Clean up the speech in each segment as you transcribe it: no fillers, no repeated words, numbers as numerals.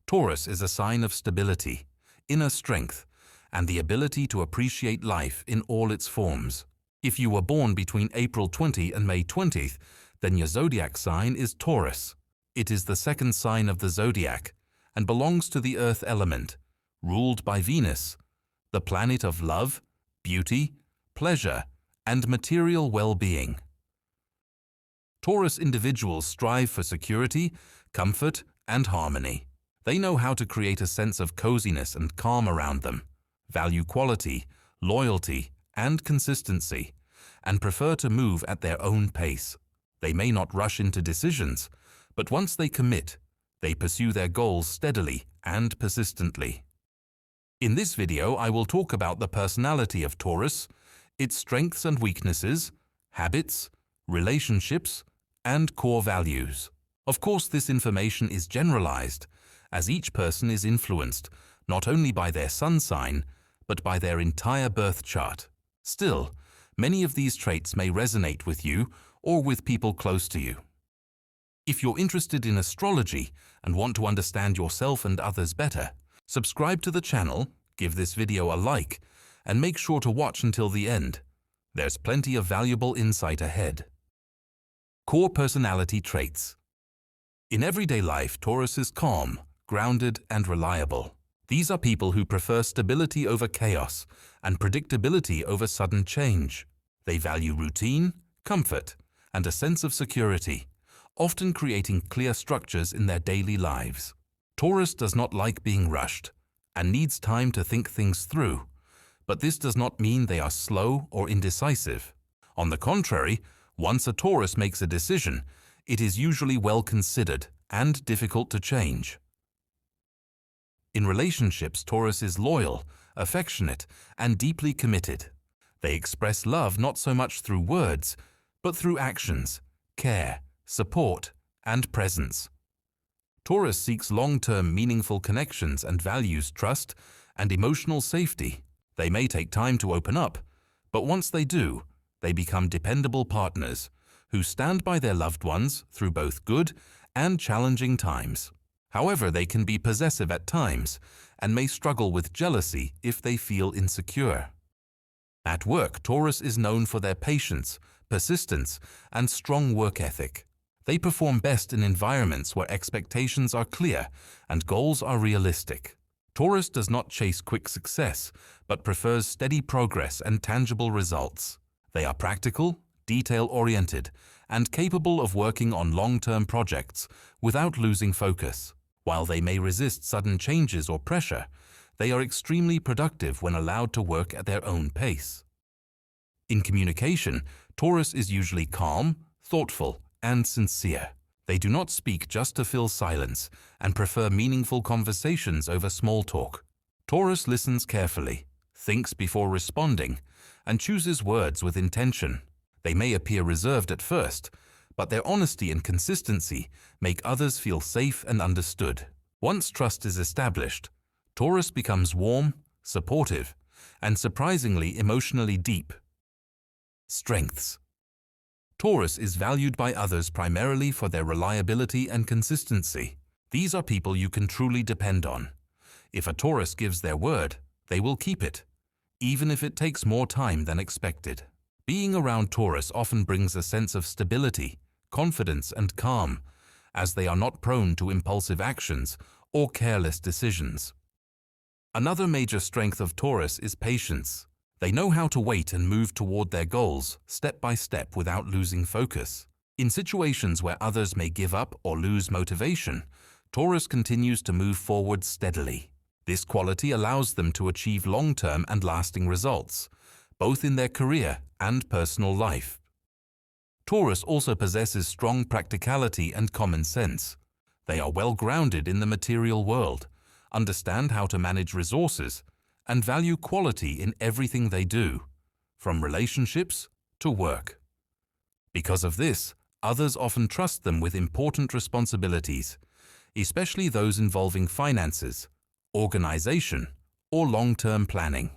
Taurus is a sign of stability, inner strength, and the ability to appreciate life in all its forms. If you were born between April 20 and May 20th, then your zodiac sign is Taurus. It is the second sign of the zodiac and belongs to the earth element, ruled by Venus, the planet of love, beauty, pleasure, and material well-being. Taurus individuals strive for security, comfort, and harmony. They know how to create a sense of coziness and calm around them, value quality, loyalty, and consistency, and prefer to move at their own pace. They may not rush into decisions, but once they commit, they pursue their goals steadily and persistently. In this video, I will talk about the personality of Taurus, its strengths and weaknesses, habits, relationships, and core values. Of course, this information is generalized, as each person is influenced not only by their sun sign, but by their entire birth chart. Still, many of these traits may resonate with you or with people close to you. If you're interested in astrology and want to understand yourself and others better, subscribe to the channel, give this video a like, and make sure to watch until the end. There's plenty of valuable insight ahead. Core personality traits. In everyday life, Taurus is calm, grounded, and reliable. These are people who prefer stability over chaos and predictability over sudden change. They value routine, comfort, and a sense of security, often creating clear structures in their daily lives. Taurus does not like being rushed and needs time to think things through, but this does not mean they are slow or indecisive. On the contrary, once a Taurus makes a decision, it is usually well considered and difficult to change. In relationships, Taurus is loyal, affectionate, and deeply committed. They express love not so much through words, but through actions, care, support, and presence. Taurus seeks long-term meaningful connections and values trust and emotional safety. They may take time to open up, but once they do, they become dependable partners who stand by their loved ones through both good and challenging times. However, they can be possessive at times and may struggle with jealousy if they feel insecure. At work, Taurus is known for their patience, persistence, and strong work ethic. They perform best in environments where expectations are clear and goals are realistic. Taurus does not chase quick success, but prefers steady progress and tangible results. They are practical, detail-oriented, and capable of working on long-term projects without losing focus. While they may resist sudden changes or pressure, they are extremely productive when allowed to work at their own pace. In communication, Taurus is usually calm, thoughtful, and sincere. They do not speak just to fill silence and prefer meaningful conversations over small talk. Taurus listens carefully, thinks before responding, and chooses words with intention. They may appear reserved at first, but their honesty and consistency make others feel safe and understood. Once trust is established, Taurus becomes warm, supportive, and surprisingly emotionally deep. Strengths. Taurus is valued by others primarily for their reliability and consistency. These are people you can truly depend on. If a Taurus gives their word, they will keep it, even if it takes more time than expected. Being around Taurus often brings a sense of stability, confidence, and calm, as they are not prone to impulsive actions or careless decisions. Another major strength of Taurus is patience. They know how to wait and move toward their goals, step by step, without losing focus. In situations where others may give up or lose motivation, Taurus continues to move forward steadily. This quality allows them to achieve long-term and lasting results, both in their career and personal life. Taurus also possesses strong practicality and common sense. They are well grounded in the material world, understand how to manage resources, and value quality in everything they do, from relationships to work. Because of this, others often trust them with important responsibilities, especially those involving finances, organization, or long-term planning.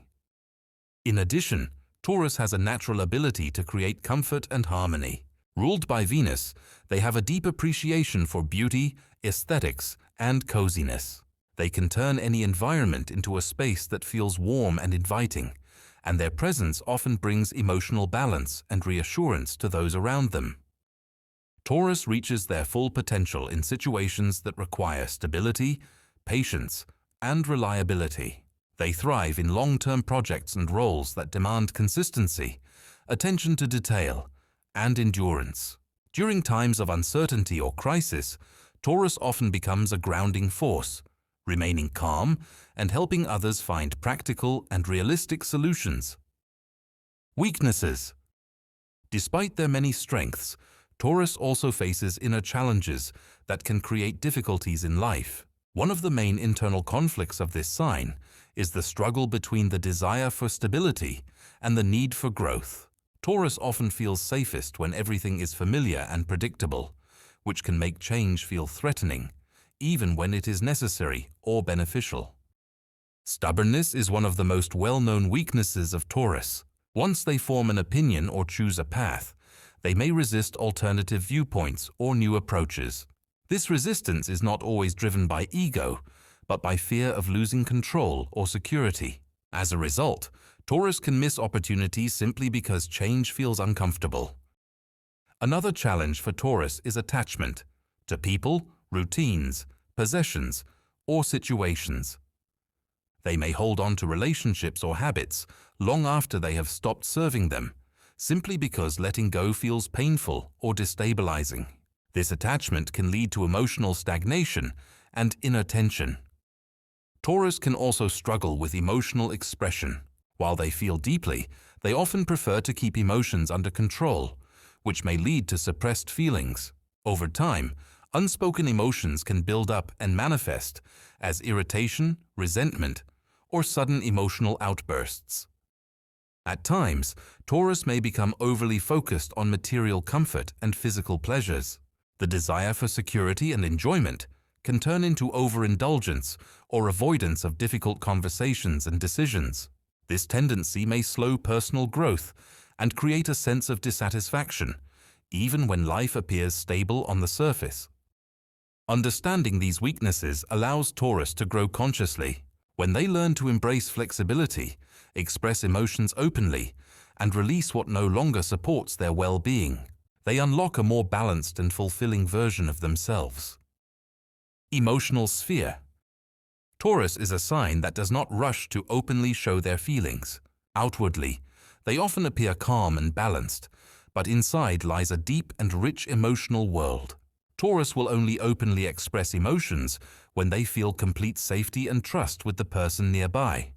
In addition, Taurus has a natural ability to create comfort and harmony. Ruled by Venus, they have a deep appreciation for beauty, aesthetics, and coziness. They can turn any environment into a space that feels warm and inviting, and their presence often brings emotional balance and reassurance to those around them. Taurus reaches their full potential in situations that require stability, patience, and reliability. They thrive in long-term projects and roles that demand consistency, attention to detail, and endurance. During times of uncertainty or crisis, Taurus often becomes a grounding force, remaining calm and helping others find practical and realistic solutions. Weaknesses. Despite their many strengths, Taurus also faces inner challenges that can create difficulties in life. One of the main internal conflicts of this sign is the struggle between the desire for stability and the need for growth. Taurus often feels safest when everything is familiar and predictable, which can make change feel threatening, even when it is necessary or beneficial. Stubbornness is one of the most well-known weaknesses of Taurus. Once they form an opinion or choose a path, they may resist alternative viewpoints or new approaches. This resistance is not always driven by ego, but by fear of losing control or security. As a result, Taurus can miss opportunities simply because change feels uncomfortable. Another challenge for Taurus is attachment to people, routines, possessions, or situations. They may hold on to relationships or habits long after they have stopped serving them, simply because letting go feels painful or destabilizing. This attachment can lead to emotional stagnation and inner tension. Taurus can also struggle with emotional expression. While they feel deeply, they often prefer to keep emotions under control, which may lead to suppressed feelings. Over time, unspoken emotions can build up and manifest as irritation, resentment, or sudden emotional outbursts. At times, Taurus may become overly focused on material comfort and physical pleasures. The desire for security and enjoyment can turn into overindulgence or avoidance of difficult conversations and decisions. This tendency may slow personal growth and create a sense of dissatisfaction, even when life appears stable on the surface. Understanding these weaknesses allows Taurus to grow consciously. When they learn to embrace flexibility, express emotions openly, and release what no longer supports their well-being, they unlock a more balanced and fulfilling version of themselves. Emotional sphere. Taurus is a sign that does not rush to openly show their feelings. Outwardly, they often appear calm and balanced, but inside lies a deep and rich emotional world. Taurus will only openly express emotions when they feel complete safety and trust with the person nearby.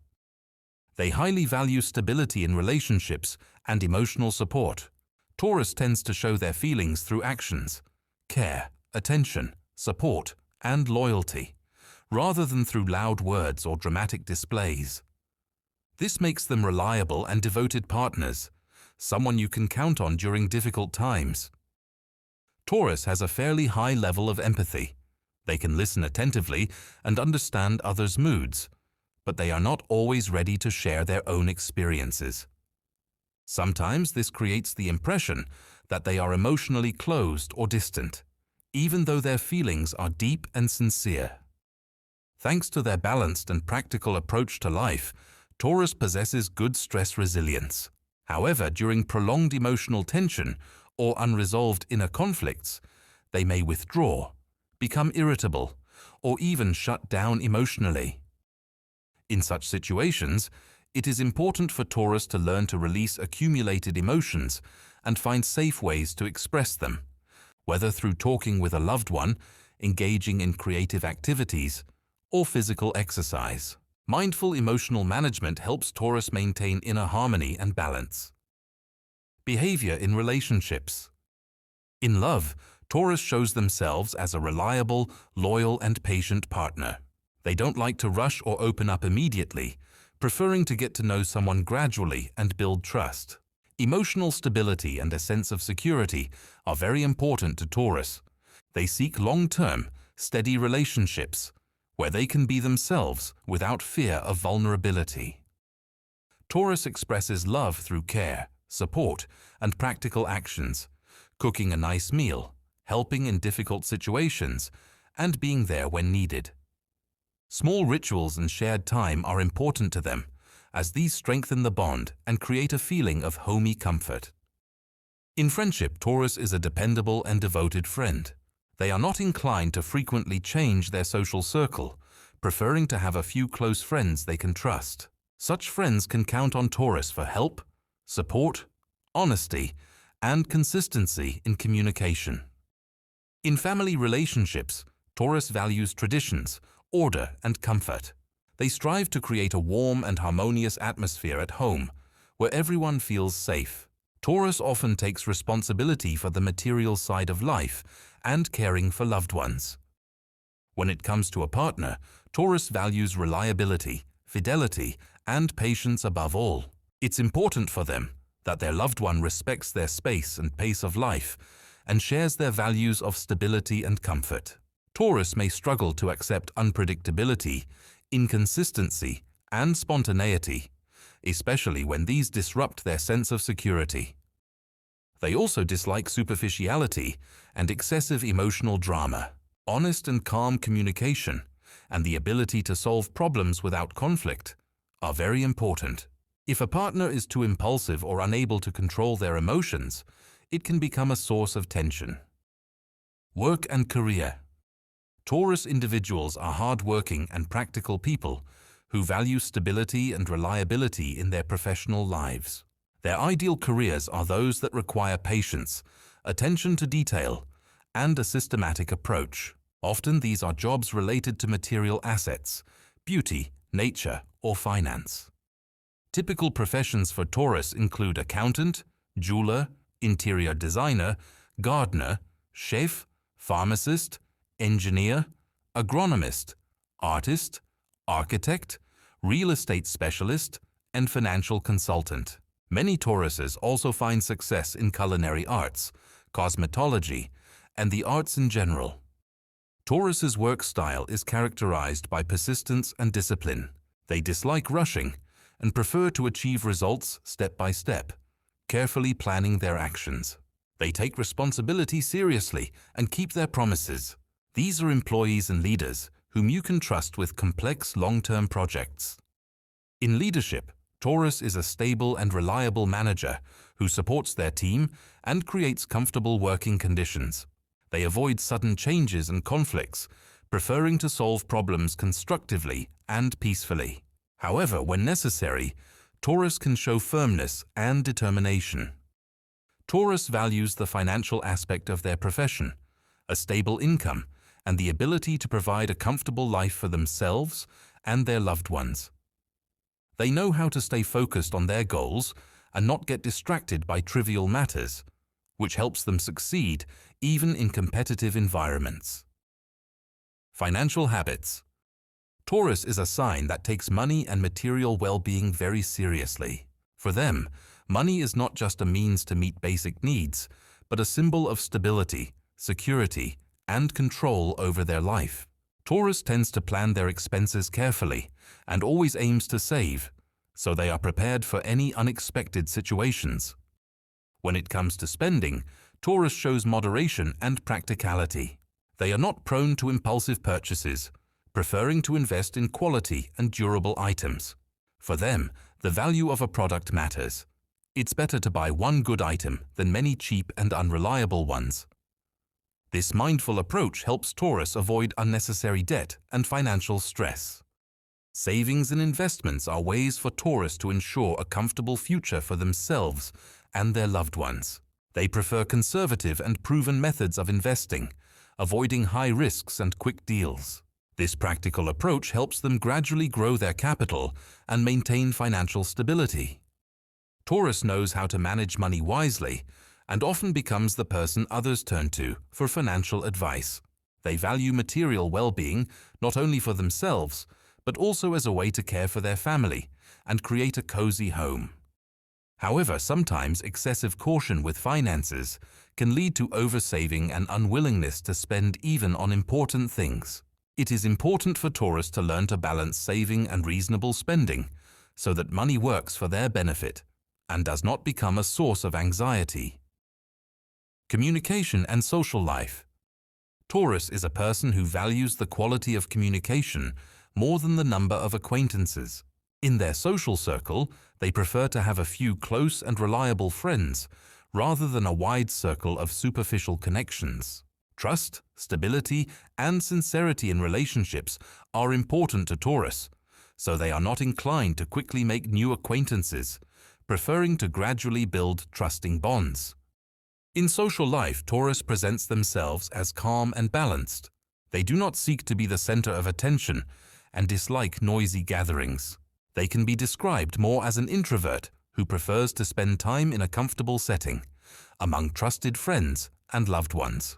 They highly value stability in relationships and emotional support. Taurus tends to show their feelings through actions, care, attention, support, and loyalty, rather than through loud words or dramatic displays. This makes them reliable and devoted partners, someone you can count on during difficult times. Taurus has a fairly high level of empathy. They can listen attentively and understand others' moods, but they are not always ready to share their own experiences. Sometimes this creates the impression that they are emotionally closed or distant, even though their feelings are deep and sincere. Thanks to their balanced and practical approach to life, Taurus possesses good stress resilience. However, during prolonged emotional tension or unresolved inner conflicts, they may withdraw, become irritable, or even shut down emotionally. In such situations, it is important for Taurus to learn to release accumulated emotions and find safe ways to express them, whether through talking with a loved one, engaging in creative activities, or physical exercise. Mindful emotional management helps Taurus maintain inner harmony and balance. Behavior in relationships. In love, Taurus shows themselves as a reliable, loyal, and patient partner. They don't like to rush or open up immediately, preferring to get to know someone gradually and build trust. Emotional stability and a sense of security are very important to Taurus. They seek long-term, steady relationships, where they can be themselves without fear of vulnerability. Taurus expresses love through care, support, and practical actions, cooking a nice meal, helping in difficult situations, and being there when needed. Small rituals and shared time are important to them, as these strengthen the bond and create a feeling of homey comfort. In friendship, Taurus is a dependable and devoted friend. They are not inclined to frequently change their social circle, preferring to have a few close friends they can trust. Such friends can count on Taurus for help, support, honesty, and consistency in communication. In family relationships, Taurus values traditions, order, and comfort. They strive to create a warm and harmonious atmosphere at home, where everyone feels safe. Taurus often takes responsibility for the material side of life and caring for loved ones. When it comes to a partner, Taurus values reliability, fidelity, and patience above all. It's important for them that their loved one respects their space and pace of life and shares their values of stability and comfort. Taurus may struggle to accept unpredictability, inconsistency, and spontaneity, especially when these disrupt their sense of security. They also dislike superficiality and excessive emotional drama. Honest and calm communication and the ability to solve problems without conflict are very important. If a partner is too impulsive or unable to control their emotions, it can become a source of tension. Work and career. Taurus individuals are hard-working and practical people who value stability and reliability in their professional lives. Their ideal careers are those that require patience, attention to detail, and a systematic approach. Often these are jobs related to material assets, beauty, nature, or finance. Typical professions for Taurus include accountant, jeweler, interior designer, gardener, chef, pharmacist, engineer, agronomist, artist, architect, real estate specialist, and financial consultant. Many Tauruses also find success in culinary arts, cosmetology, and the arts in general. Taurus's work style is characterized by persistence and discipline. They dislike rushing and prefer to achieve results step by step, carefully planning their actions. They take responsibility seriously and keep their promises. These are employees and leaders whom you can trust with complex long-term projects. In leadership, Taurus is a stable and reliable manager who supports their team and creates comfortable working conditions. They avoid sudden changes and conflicts, preferring to solve problems constructively and peacefully. However, when necessary, Taurus can show firmness and determination. Taurus values the financial aspect of their profession, a stable income, and the ability to provide a comfortable life for themselves and their loved ones. They know how to stay focused on their goals and not get distracted by trivial matters, which helps them succeed even in competitive environments. Financial habits. Taurus is a sign that takes money and material well-being very seriously. For them, money is not just a means to meet basic needs, but a symbol of stability, security, and control over their life. Taurus tends to plan their expenses carefully and always aims to save, so they are prepared for any unexpected situations. When it comes to spending, Taurus shows moderation and practicality. They are not prone to impulsive purchases, preferring to invest in quality and durable items. For them, the value of a product matters. It's better to buy one good item than many cheap and unreliable ones. This mindful approach helps Taurus avoid unnecessary debt and financial stress. Savings and investments are ways for Taurus to ensure a comfortable future for themselves and their loved ones. They prefer conservative and proven methods of investing, avoiding high risks and quick deals. This practical approach helps them gradually grow their capital and maintain financial stability. Taurus knows how to manage money wisely and often becomes the person others turn to for financial advice. They value material well-being not only for themselves, but also as a way to care for their family and create a cozy home. However, sometimes excessive caution with finances can lead to oversaving and unwillingness to spend even on important things. It is important for Taurus to learn to balance saving and reasonable spending so that money works for their benefit and does not become a source of anxiety. Communication and social life. Taurus is a person who values the quality of communication more than the number of acquaintances. In their social circle, they prefer to have a few close and reliable friends, rather than a wide circle of superficial connections. Trust, stability, and sincerity in relationships are important to Taurus, so they are not inclined to quickly make new acquaintances, preferring to gradually build trusting bonds. In social life, Taurus presents themselves as calm and balanced. They do not seek to be the center of attention and dislike noisy gatherings. They can be described more as an introvert who prefers to spend time in a comfortable setting, among trusted friends and loved ones.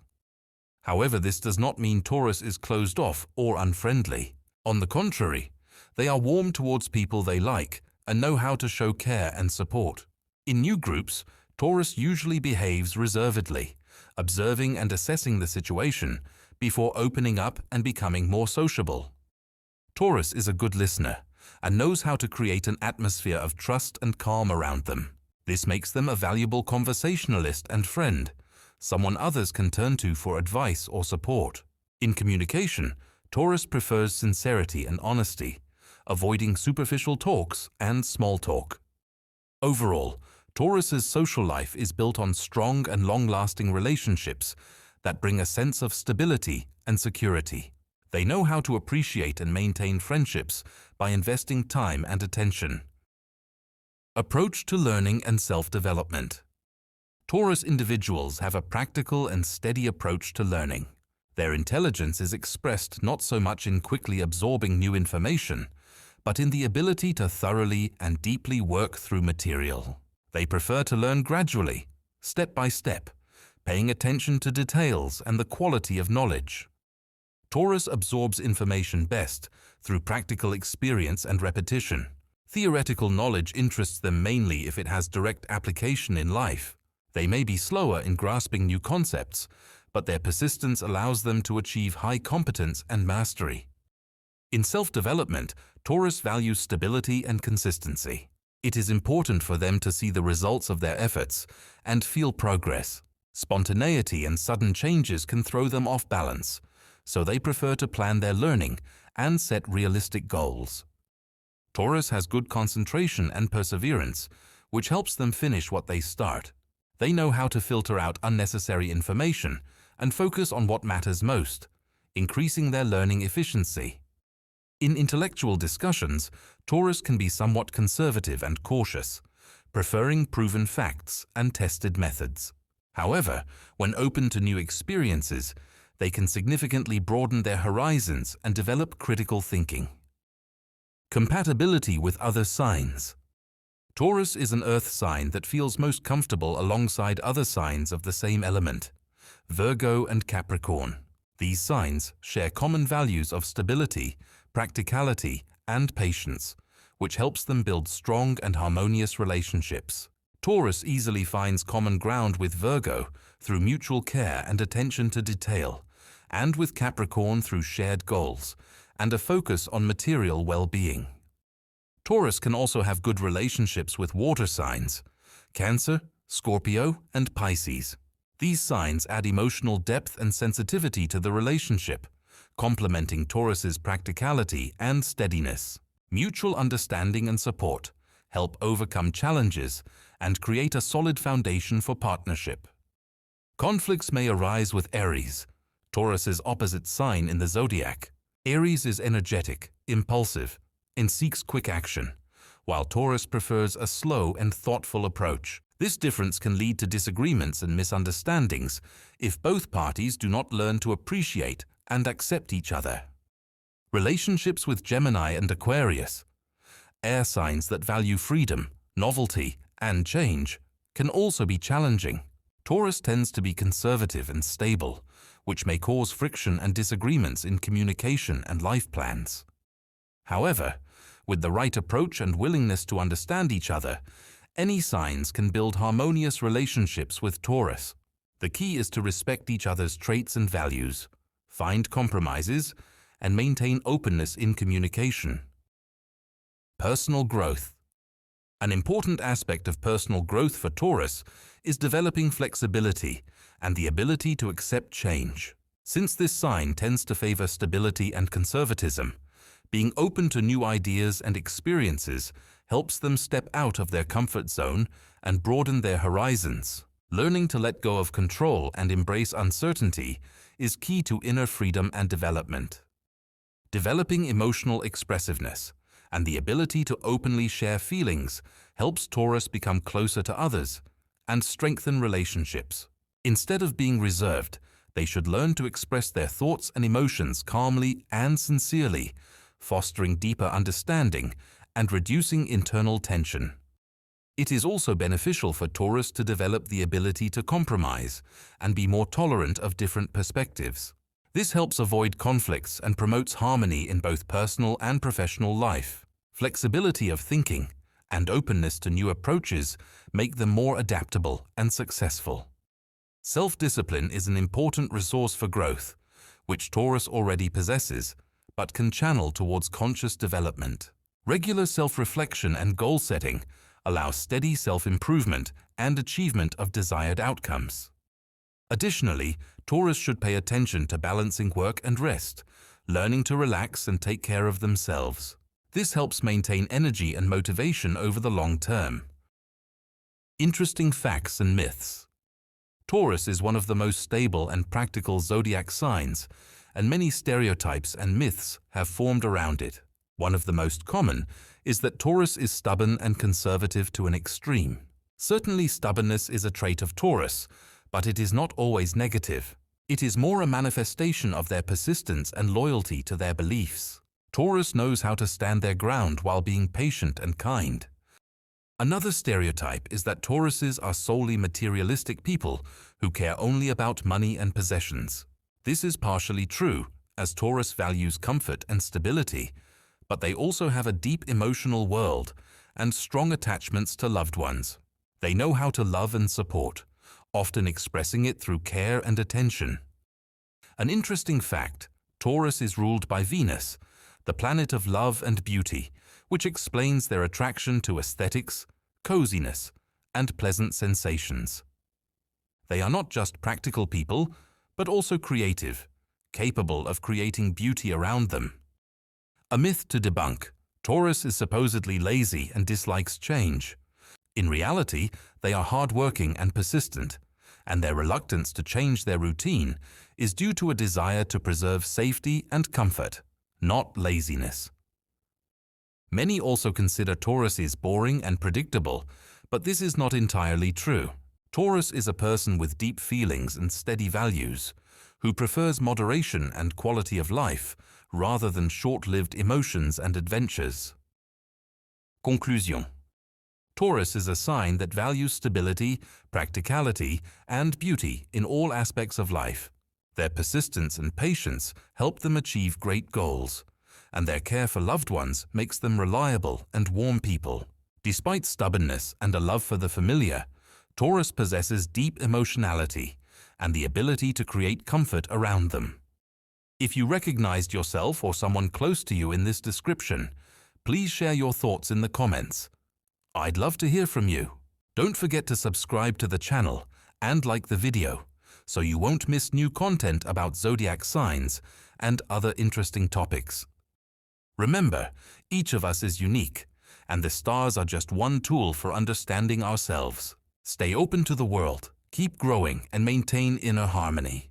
However, this does not mean Taurus is closed off or unfriendly. On the contrary, they are warm towards people they like and know how to show care and support. In new groups, Taurus usually behaves reservedly, observing and assessing the situation before opening up and becoming more sociable. Taurus is a good listener and knows how to create an atmosphere of trust and calm around them. This makes them a valuable conversationalist and friend, someone others can turn to for advice or support. In communication, Taurus prefers sincerity and honesty, avoiding superficial talks and small talk. Overall, Taurus's social life is built on strong and long-lasting relationships that bring a sense of stability and security. They know how to appreciate and maintain friendships by investing time and attention. Approach to learning and self-development. Taurus individuals have a practical and steady approach to learning. Their intelligence is expressed not so much in quickly absorbing new information, but in the ability to thoroughly and deeply work through material. They prefer to learn gradually, step by step, paying attention to details and the quality of knowledge. Taurus absorbs information best through practical experience and repetition. Theoretical knowledge interests them mainly if it has direct application in life. They may be slower in grasping new concepts, but their persistence allows them to achieve high competence and mastery. In self-development, Taurus values stability and consistency. It is important for them to see the results of their efforts and feel progress. Spontaneity and sudden changes can throw them off balance, so they prefer to plan their learning and set realistic goals. Taurus has good concentration and perseverance, which helps them finish what they start. They know how to filter out unnecessary information and focus on what matters most, increasing their learning efficiency. In intellectual discussions, Taurus can be somewhat conservative and cautious, preferring proven facts and tested methods. However, when open to new experiences, they can significantly broaden their horizons and develop critical thinking. Compatibility with other signs. Taurus is an earth sign that feels most comfortable alongside other signs of the same element, Virgo and Capricorn. These signs share common values of stability, practicality, and patience, which helps them build strong and harmonious relationships. Taurus easily finds common ground with Virgo through mutual care and attention to detail, and with Capricorn through shared goals and a focus on material well-being. Taurus can also have good relationships with water signs, Cancer, Scorpio, and Pisces. These signs add emotional depth and sensitivity to the relationship, complementing Taurus's practicality and steadiness. Mutual understanding and support help overcome challenges and create a solid foundation for partnership. Conflicts may arise with Aries, Taurus's opposite sign in the zodiac. Aries is energetic, impulsive, and seeks quick action, while Taurus prefers a slow and thoughtful approach. This difference can lead to disagreements and misunderstandings if both parties do not learn to appreciate and accept each other. Relationships with Gemini and Aquarius, air signs that value freedom, novelty, and change, can also be challenging. Taurus tends to be conservative and stable, which may cause friction and disagreements in communication and life plans. However, with the right approach and willingness to understand each other, any signs can build harmonious relationships with Taurus. The key is to respect each other's traits and values, find compromises, and maintain openness in communication. Personal growth. An important aspect of personal growth for Taurus is developing flexibility and the ability to accept change. Since this sign tends to favor stability and conservatism, Being open to new ideas and experiences helps them step out of their comfort zone and broaden their horizons. Learning to let go of control and embrace uncertainty is key to inner freedom and development. Developing emotional expressiveness and the ability to openly share feelings helps Taurus become closer to others and strengthen relationships. Instead of being reserved, they should learn to express their thoughts and emotions calmly and sincerely, fostering deeper understanding and reducing internal tension. It is also beneficial for Taurus to develop the ability to compromise and be more tolerant of different perspectives. This helps avoid conflicts and promotes harmony in both personal and professional life. Flexibility of thinking and openness to new approaches make them more adaptable and successful. Self-discipline is an important resource for growth, which Taurus already possesses, but can channel towards conscious development. Regular self-reflection and goal-setting allow steady self-improvement and achievement of desired outcomes. Additionally, Taurus should pay attention to balancing work and rest, learning to relax and take care of themselves. This helps maintain energy and motivation over the long term. Interesting facts and myths. Taurus is one of the most stable and practical zodiac signs, and many stereotypes and myths have formed around it. One of the most common is that Taurus is stubborn and conservative to an extreme. Certainly, stubbornness is a trait of Taurus, but it is not always negative. It is more a manifestation of their persistence and loyalty to their beliefs. Taurus knows how to stand their ground while being patient and kind. Another stereotype is that Tauruses are solely materialistic people who care only about money and possessions. This is partially true, as Taurus values comfort and stability, but they also have a deep emotional world and strong attachments to loved ones. They know how to love and support, often expressing it through care and attention. An interesting fact, Taurus is ruled by Venus, the planet of love and beauty, which explains their attraction to aesthetics, coziness, and pleasant sensations. They are not just practical people, but also creative, capable of creating beauty around them. A myth to debunk: Taurus is supposedly lazy and dislikes change. In reality, they are hardworking and persistent, and their reluctance to change their routine is due to a desire to preserve safety and comfort, not laziness. Many also consider Tauruses boring and predictable, but this is not entirely true. Taurus is a person with deep feelings and steady values, who prefers moderation and quality of life rather than short-lived emotions and adventures. Conclusion. Taurus is a sign that values stability, practicality, and beauty in all aspects of life. Their persistence and patience help them achieve great goals, and their care for loved ones makes them reliable and warm people. Despite stubbornness and a love for the familiar, Taurus possesses deep emotionality and the ability to create comfort around them. If you recognized yourself or someone close to you in this description, please share your thoughts in the comments. I'd love to hear from you. Don't forget to subscribe to the channel and like the video, so you won't miss new content about zodiac signs and other interesting topics. Remember, each of us is unique, and the stars are just one tool for understanding ourselves. Stay open to the world, keep growing, and maintain inner harmony.